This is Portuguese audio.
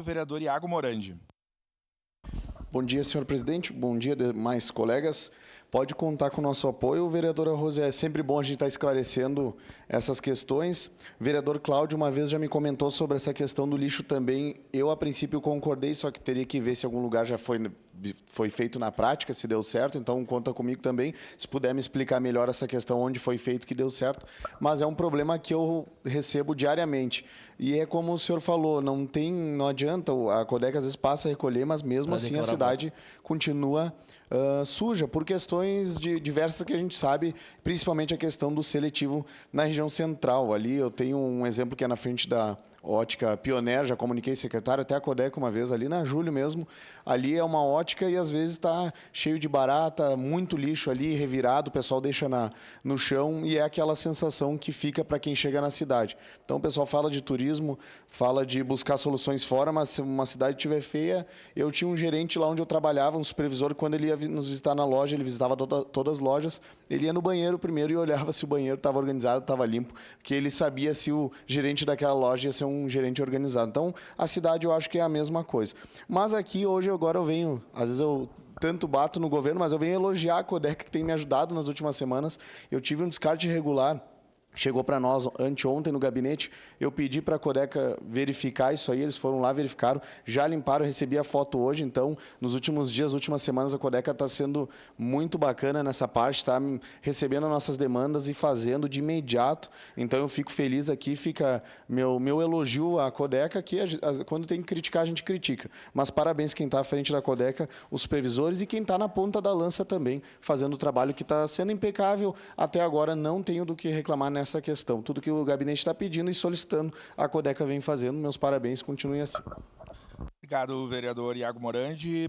vereador Iago Morandi. Bom dia, senhor presidente. Bom dia, demais colegas. Pode contar com o nosso apoio, vereadora Rose. É sempre bom a gente estar esclarecendo essas questões. O vereador Cláudio uma vez já me comentou sobre essa questão do lixo também. Eu, a princípio, concordei, só que teria que ver se algum lugar já foi feito na prática, se deu certo. Então, conta comigo também. Se puder me explicar melhor essa questão, onde foi feito que deu certo. Mas é um problema que eu recebo diariamente. E é como o senhor falou, não adianta, a Codeca às vezes passa a recolher, mas mesmo assim a cidade continua suja, por questões diversas que a gente sabe, principalmente a questão do seletivo na região central. Ali eu tenho um exemplo que é na frente da ótica Pioneer, já comuniquei secretário, até a Codeca uma vez, ali na Júlio mesmo. Ali é uma ótica e às vezes está cheio de barata, muito lixo ali, revirado, o pessoal deixa no chão e é aquela sensação que fica para quem chega na cidade. Então o pessoal fala de turismo, fala de buscar soluções fora, mas se uma cidade estiver feia, eu tinha um gerente lá onde eu trabalhava, um supervisor, quando ele ia nos visitar na loja, ele visitava todas as lojas, ele ia no banheiro primeiro e olhava se o banheiro estava organizado, estava limpo, porque ele sabia se o gerente daquela loja ia ser um gerente organizado. Então, a cidade eu acho que é a mesma coisa. Mas aqui, hoje, agora eu venho, às vezes eu tanto bato no governo, mas eu venho elogiar a Codeca, que tem me ajudado nas últimas semanas. Eu tive um descarte irregular, chegou para nós anteontem no gabinete, eu pedi para a Codeca verificar isso aí, eles foram lá, verificaram, já limparam, eu recebi a foto hoje, então, nos últimos dias, últimas semanas, a Codeca está sendo muito bacana nessa parte, está recebendo nossas demandas e fazendo de imediato, então eu fico feliz aqui, fica meu elogio à Codeca, que quando tem que criticar, a gente critica, mas parabéns quem está à frente da Codeca, os supervisores e quem está na ponta da lança também, fazendo o trabalho que está sendo impecável, até agora não tenho do que reclamar nessa questão. Tudo que o gabinete está pedindo e solicitando, a Codeca vem fazendo. Meus parabéns, continuem assim. Obrigado, vereador Iago Morandi.